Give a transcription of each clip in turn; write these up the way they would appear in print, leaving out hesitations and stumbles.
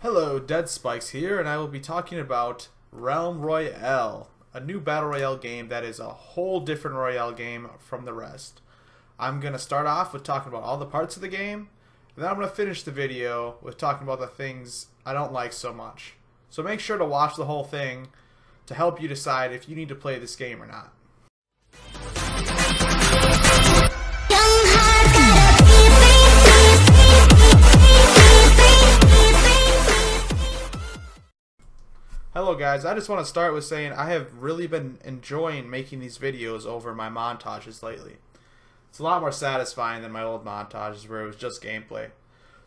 Hello, Dead Spikes here, and I will be talking about Realm Royale, a new Battle Royale game that is a whole different Royale game from the rest. I'm going to start off with talking about all the parts of the game, and then I'm going to finish the video with talking about the things I don't like so much. So make sure to watch the whole thing to help you decide if you need to play this game or not. Hello guys, I just want to start with saying I have really been enjoying making these videos over my montages lately. It's a lot more satisfying than my old montages where it was just gameplay.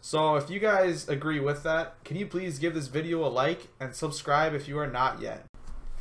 So if you guys agree with that, can you please give this video a like and subscribe if you are not yet.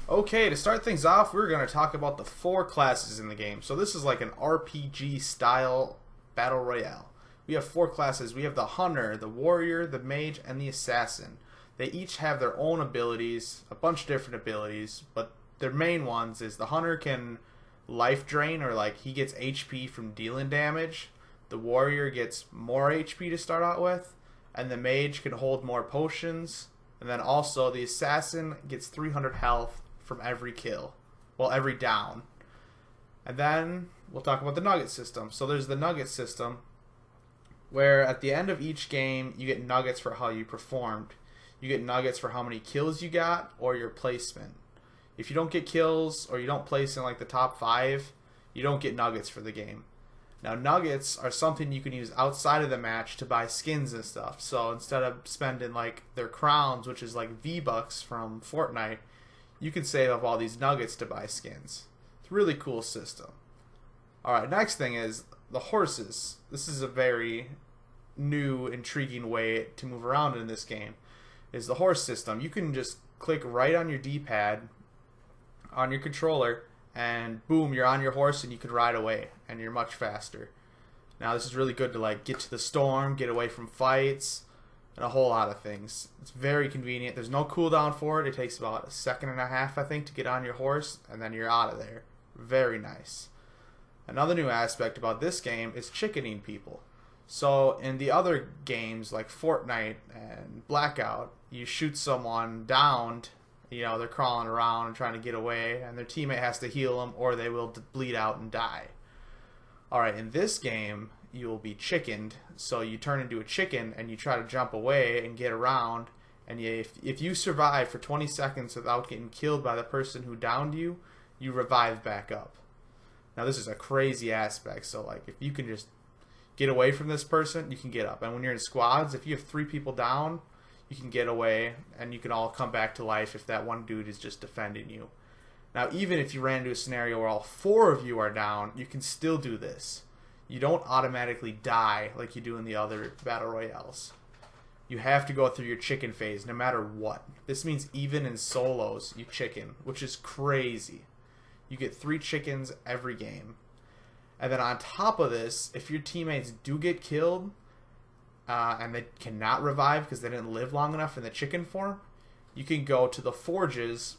Okay, to start things off, we're going to talk about the 4 classes in the game. So this is like an RPG style battle royale. We have 4 classes. We have the Hunter, the Warrior, the Mage, and the Assassin. They each have their own abilities, a bunch of different abilities, but their main ones is the Hunter can life drain, or like he gets HP from dealing damage. The Warrior gets more HP to start out with, and the Mage can hold more potions. And then also the Assassin gets 300 health from every kill, well, every down. And then we'll talk about the Nugget system. So there's the Nugget system, where at the end of each game you get nuggets for how you performed. You get nuggets for how many kills you got or your placement. If you don't get kills or you don't place in like the top 5, you don't get nuggets for the game. Now nuggets are something you can use outside of the match to buy skins and stuff. So instead of spending like their crowns, which is like V-Bucks from Fortnite, you can save up all these nuggets to buy skins. It's a really cool system. Alright, next thing is the horses. This is a very new, intriguing way to move around in this game. Is the horse system. You can just click right on your D-pad on your controller and boom, you're on your horse and you can ride away and you're much faster. Now this is really good to like get to the storm, get away from fights, and a whole lot of things. It's very convenient. There's no cooldown for it. It takes about 1.5 seconds, I think, to get on your horse, and then you're out of there. Very nice. Another new aspect about this game is chickening people. So in the other games like Fortnite and Blackout, you shoot someone downed, you know, they're crawling around and trying to get away, and their teammate has to heal them or they will bleed out and die. Alright, in this game, you will be chickened, so you turn into a chicken and you try to jump away and get around, and if you survive for 20 seconds without getting killed by the person who downed you, you revive back up. Now this is a crazy aspect, so like if you can just get away from this person, you can get up. And when you're in squads, if you have 3 people down, you can get away and you can all come back to life if that one dude is just defending you. Now even if you ran into a scenario where all 4 of you are down, you can still do this. You don't automatically die like you do in the other battle royales. You have to go through your chicken phase no matter what. This means even in solos you chicken, which is crazy. You get 3 chickens every game. And then on top of this, if your teammates do get killed and they cannot revive because they didn't live long enough in the chicken form, you can go to the forges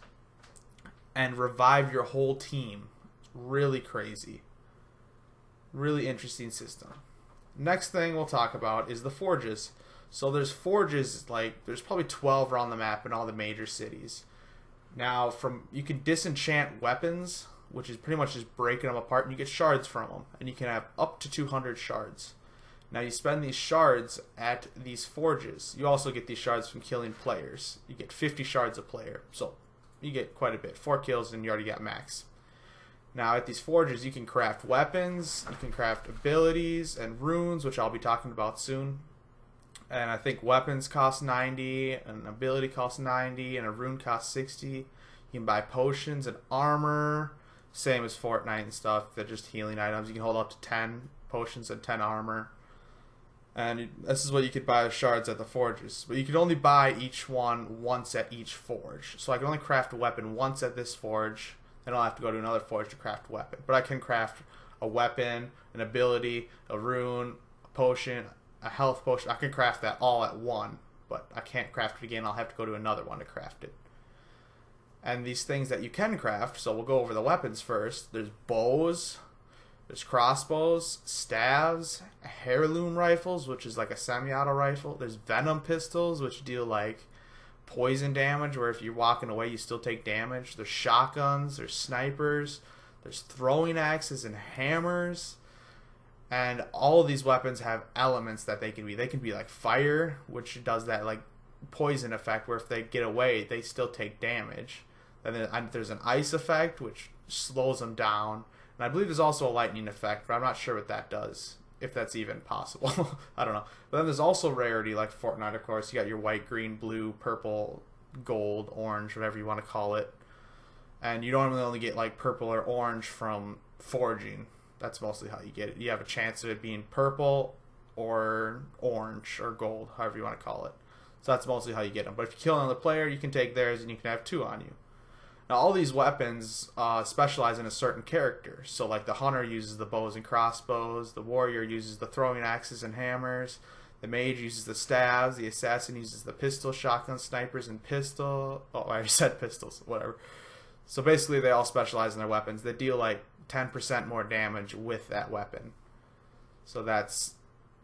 and revive your whole team. It's really crazy. Really interesting system. Next thing we'll talk about is the forges. So there's forges, like there's probably 12 around the map in all the major cities. Now you can disenchant weapons, which is pretty much just breaking them apart, and you get shards from them, and you can have up to 200 shards. Now you spend these shards at these forges. You also get these shards from killing players. You get 50 shards a player, so you get quite a bit. 4 kills and you already got max. Now at these forges you can craft weapons, you can craft abilities and runes, which I'll be talking about soon. And I think weapons cost 90, an ability costs 90, and a rune costs 60. You can buy potions and armor. Same as Fortnite and stuff. They're just healing items. You can hold up to 10 potions and 10 armor. And this is what you could buy with shards at the forges. But you can only buy each one once at each forge. So I can only craft a weapon once at this forge. Then I'll have to go to another forge to craft a weapon. But I can craft a weapon, an ability, a rune, a potion, a health potion. I can craft that all at one. But I can't craft it again. I'll have to go to another one to craft it. And these things that you can craft, so we'll go over the weapons first. There's bows, There's crossbows, staves, heirloom rifles, which is like a semi-auto rifle. There's venom pistols, which deal like poison damage, where if you're walking away, you still take damage. There's shotguns, there's snipers, there's throwing axes and hammers. And all of these weapons have elements that they can be. They can be like fire, which does that like poison effect, where if they get away, they still take damage. And then there's an ice effect, which slows them down. And I believe there's also a lightning effect, but I'm not sure what that does, if that's even possible. I don't know. But then there's also rarity, like Fortnite, of course. You got your white, green, blue, purple, gold, orange, whatever you want to call it. And you normally only get like purple or orange from foraging. That's mostly how you get it. You have a chance of it being purple or orange or gold, however you want to call it. So that's mostly how you get them. But if you kill another player, you can take theirs and you can have 2 on you. Now, all these weapons specialize in a certain character. So, like, the hunter uses the bows and crossbows. The warrior uses the throwing axes and hammers. The mage uses the staves. The assassin uses the pistol, shotgun, snipers, and pistol. Oh, I already said pistols. Whatever. So, basically, they all specialize in their weapons. They deal, like, 10% more damage with that weapon. So, that's...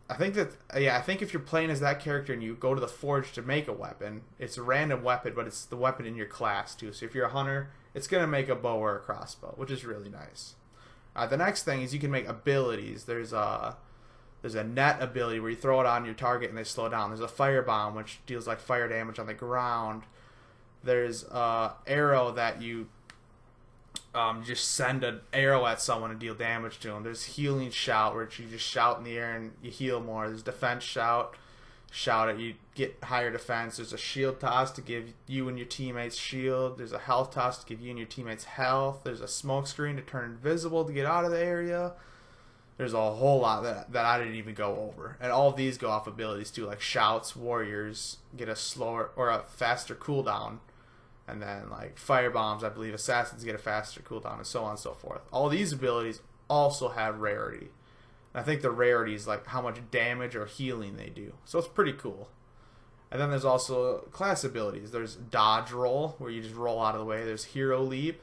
I think if you're playing as that character and you go to the forge to make a weapon, it's a random weapon, but it's the weapon in your class too. So if you're a hunter, it's going to make a bow or a crossbow, which is really nice. The next thing is you can make abilities. There's a net ability where you throw it on your target and they slow down. There's a firebomb, which deals like fire damage on the ground. There's a arrow that you just send an arrow at someone and deal damage to them. There's healing shout, where you just shout in the air and you heal more. There's defense shout it, you get higher defense. There's a shield toss to give you and your teammates shield. There's a health toss to give you and your teammates health. There's a smoke screen to turn invisible to get out of the area. There's a whole lot that I didn't even go over. And all of these go off abilities too, like shouts, warriors get a slower or a faster cooldown. And then, like, firebombs, I believe assassins get a faster cooldown, and so on and so forth. All these abilities also have rarity. And I think the rarity is, like, how much damage or healing they do. So it's pretty cool. And then there's also class abilities. There's dodge roll, where you just roll out of the way. There's hero leap.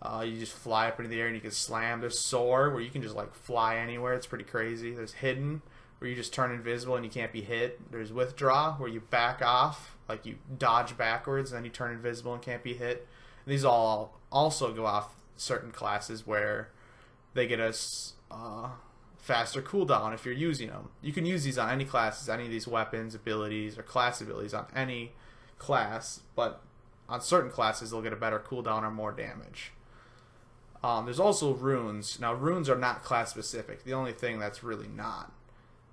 You just fly up into the air and you can slam. There's soar, where you can just, like, fly anywhere. It's pretty crazy. There's hidden, where you just turn invisible and you can't be hit. There's withdraw, where you back off. Like you dodge backwards and then you turn invisible and can't be hit. And these all also go off certain classes where they get a faster cooldown if you're using them. You can use these on any classes, any of these weapons, abilities, or class abilities on any class, but on certain classes they'll get a better cooldown or more damage. There's also runes. Now runes are not class specific. The only thing that's really not.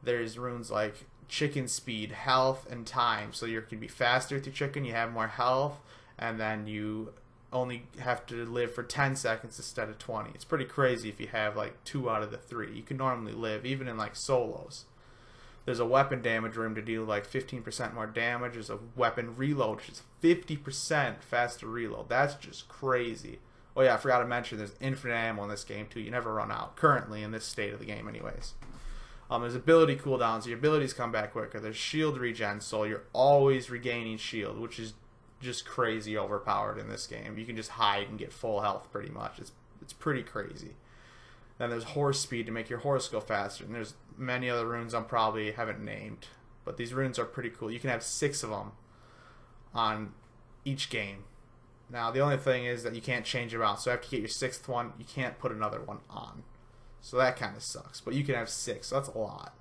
There's runes like chicken speed, health, and time. So you can be faster with your chicken, you have more health, and then you only have to live for 10 seconds instead of 20. It's pretty crazy if you have like 2 out of the 3. You can normally live, even in like solos. There's a weapon damage room to deal like 15% more damage. There's a weapon reload, which is 50% faster reload. That's just crazy. Oh yeah, I forgot to mention there's infinite ammo in this game too. You never run out, currently in this state of the game anyways. There's ability cooldowns. Your abilities come back quicker. There's shield regen, so you're always regaining shield, which is just crazy overpowered in this game. You can just hide and get full health pretty much. It's pretty crazy. Then there's horse speed to make your horse go faster. And there's many other runes I probably haven't named. But these runes are pretty cool. You can have 6 of them on each game. Now, the only thing is that you can't change them out. So after you get your 6th one, you can't put another one on. So that kind of sucks. But you can have 6, so that's a lot.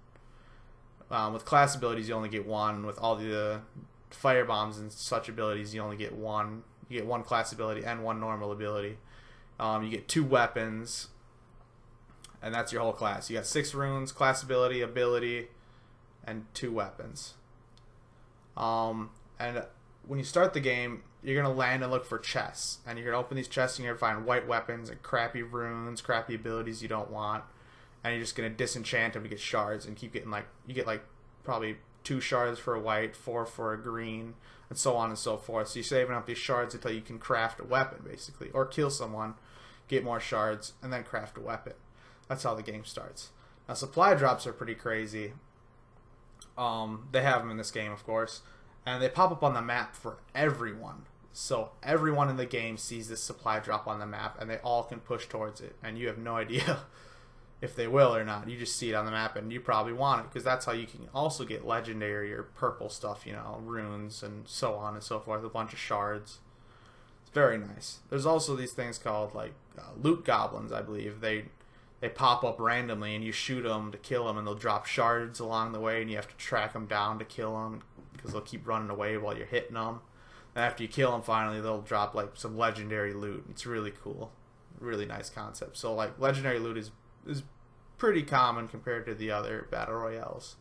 With class abilities, you only get 1. With all the fire bombs and such abilities, you only get 1. You get 1 class ability and 1 normal ability. You get 2 weapons. And that's your whole class. You got 6 runes, class ability, and 2 weapons. And when you start the game, you're going to land and look for chests. And you're going to open these chests and you're going to find white weapons and crappy runes, crappy abilities you don't want. And you're just going to disenchant them to get shards and keep getting you get probably 2 shards for a white, 4 for a green, and so on and so forth. So you're saving up these shards until you can craft a weapon, basically. Or kill someone, get more shards, and then craft a weapon. That's how the game starts. Now, supply drops are pretty crazy. They have them in this game, of course. And they pop up on the map for everyone. So everyone in the game sees this supply drop on the map, and they all can push towards it. And you have no idea if they will or not. You just see it on the map, and you probably want it because that's how you can also get legendary or purple stuff, you know, runes and so on and so forth, a bunch of shards. It's very nice. There's also these things called like loot goblins, I believe. They pop up randomly, and you shoot them to kill them, and they'll drop shards along the way, and you have to track them down to kill them because they'll keep running away while you're hitting them. And after you kill them, finally, they'll drop like some legendary loot. It's really cool, really nice concept. So like legendary loot is pretty common compared to the other battle royales.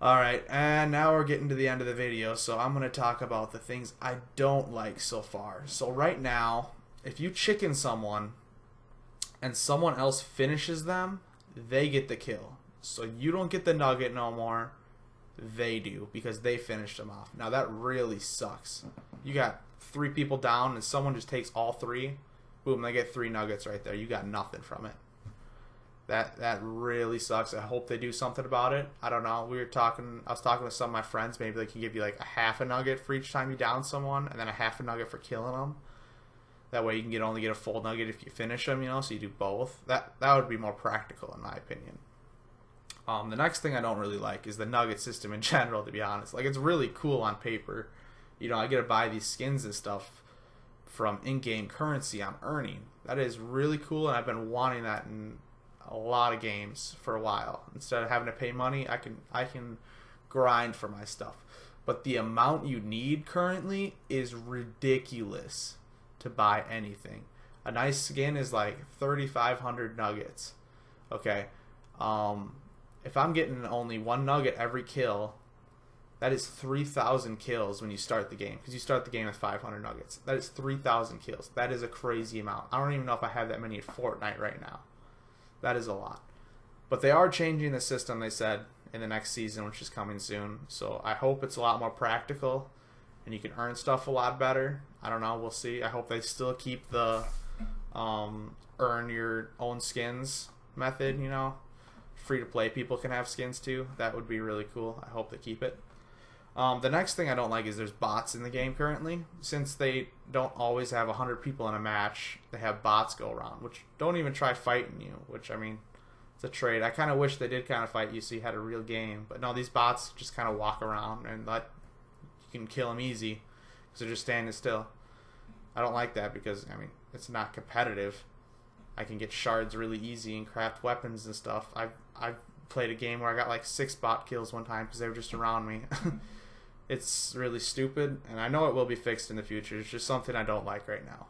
Alright, and now we're getting to the end of the video, so I'm going to talk about the things I don't like so far. So right now, if you chicken someone and someone else finishes them, they get the kill. So you don't get the nugget no more, they do, because they finished them off. Now that really sucks. You got 3 people down and someone just takes all 3, boom, they get 3 nuggets right there. You got nothing from it. That really sucks. I hope they do something about it. I don't know. I was talking to some of my friends. Maybe they can give you like a half a nugget for each time you down someone, and then a half a nugget for killing them. That way you can only get a full nugget if you finish them, you know, so you do both. That would be more practical in my opinion. The next thing I don't really like is the nugget system in general, to be honest. Like, it's really cool on paper. You know, I get to buy these skins and stuff from in-game currency I'm earning. That is really cool, and I've been wanting that in a lot of games for a while. Instead of having to pay money, I can grind for my stuff. But the amount you need currently is ridiculous to buy anything. A nice skin is like 3,500 nuggets. Okay, if I'm getting only 1 nugget every kill, that is 3,000 kills when you start the game, because you start the game with 500 nuggets. That is 3,000 kills. That is a crazy amount. I don't even know if I have that many in Fortnite right now. That is a lot. But they are changing the system, they said, in the next season, which is coming soon. So I hope it's a lot more practical and you can earn stuff a lot better. I don't know. We'll see. I hope they still keep the earn your own skins method, you know. Free-to-play people can have skins too. That would be really cool. I hope they keep it. The next thing I don't like is there's bots in the game currently. Since they don't always have 100 people in a match, they have bots go around, which don't even try fighting you, which, I mean, it's a trade. I kind of wish they did kind of fight you so you had a real game. But no, these bots just kind of walk around and you can kill them easy because they're just standing still. I don't like that because, I mean, it's not competitive. I can get shards really easy and craft weapons and stuff. I've played a game where I got like 6 bot kills one time because they were just around me. It's really stupid, and I know it will be fixed in the future. It's just something I don't like right now.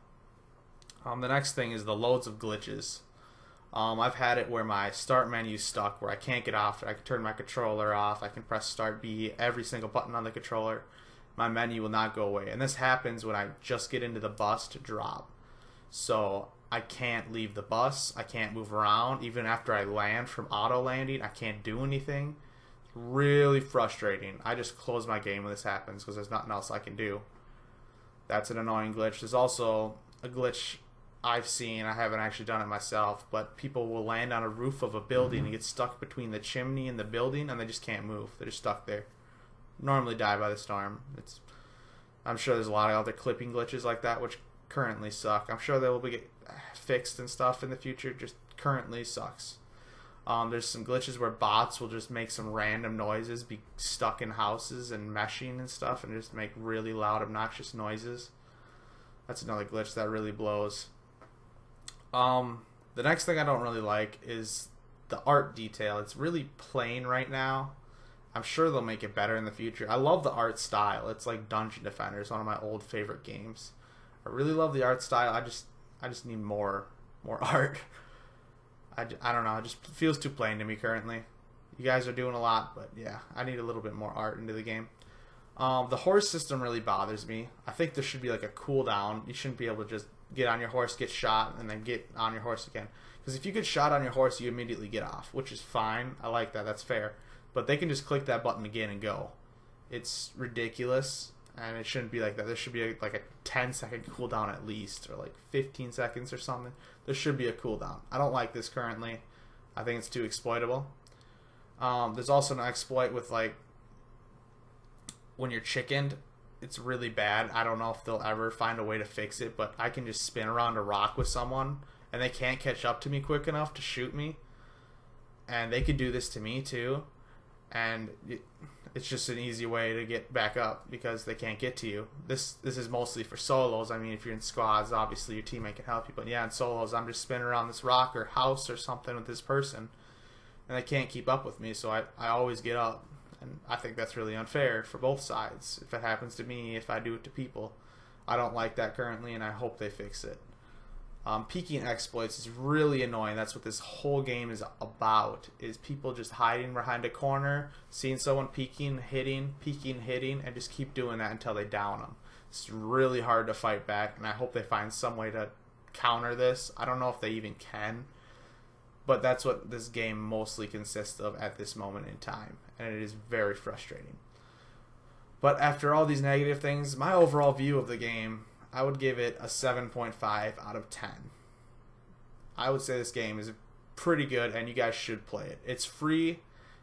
The next thing is the loads of glitches. I've had it where my start menu's stuck, where I can't get off it. I can turn my controller off. I can press start B, every single button on the controller. My menu will not go away. And this happens when I just get into the bus to drop. So I can't leave the bus. I can't move around. Even after I land from auto landing, I can't do anything. Really frustrating. I just close my game when this happens because there's nothing else I can do. That's an annoying glitch. There's also a glitch I've seen. I haven't actually done it myself, but people will land on a roof of a building and get stuck between the chimney and the building, and they just can't move. They're just stuck there. Normally die by the storm. I'm sure there's a lot of other clipping glitches like that which currently suck. I'm sure they will get fixed and stuff in the future. Just currently sucks. There's some glitches where bots will just make some random noises, be stuck in houses and meshing and stuff, and just make really loud, obnoxious noises. That's another glitch that really blows. The next thing I don't really like is the art detail. It's really plain right now. I'm sure they'll make it better in the future. I love the art style. It's like Dungeon Defenders, one of my old favorite games. I really love the art style. I just need more art. I don't know. It just feels too plain to me currently. You guys are doing a lot, but yeah, I need a little bit more art into the game. The horse system really bothers me. I think there should be like a cooldown. You shouldn't be able to just get on your horse, get shot, and then get on your horse again. Because if you get shot on your horse, you immediately get off, which is fine. I like that. That's fair. But they can just click that button again and go. It's ridiculous, and it shouldn't be like that. There should be like a 10-second cooldown at least, or like 15 seconds or something. There should be a cooldown. I don't like this currently. I think it's too exploitable. There's also an exploit with like when you're chickened. It's really bad. I don't know if they'll ever find a way to fix it, but I can just spin around a rock with someone and they can't catch up to me quick enough to shoot me. And they could do this to me too, and it's just an easy way to get back up because they can't get to you. This is mostly for solos. I mean, if you're in squads, obviously your teammate can help you, but yeah, in solos, I'm just spinning around this rock or house or something with this person, and they can't keep up with me, so I always get up, and I think that's really unfair for both sides. If it happens to me, if I do it to people, I don't like that currently, and I hope they fix it. Peeking exploits is really annoying. That's what this whole game is about, is people just hiding behind a corner, seeing someone peeking, hitting, and just keep doing that until they down them. It's really hard to fight back, and I hope they find some way to counter this. I don't know if they even can, but that's what this game mostly consists of at this moment in time, and it is very frustrating. But after all these negative things, my overall view of the game, I would give it a 7.5 out of 10. I would say this game is pretty good, and you guys should play it. It's free.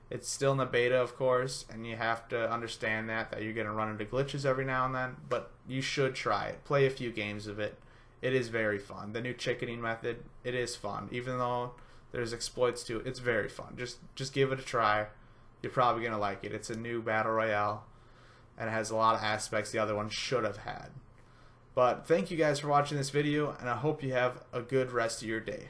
It's still in the beta, of course, and you have to understand that you're going to run into glitches every now and then, but you should try it. Play a few games of it. It is very fun. The new chickening method, it is fun. Even though there's exploits to it, it's very fun. Just give it a try. You're probably going to like it. It's a new battle royale, and it has a lot of aspects the other one should have had. But thank you guys for watching this video, and I hope you have a good rest of your day.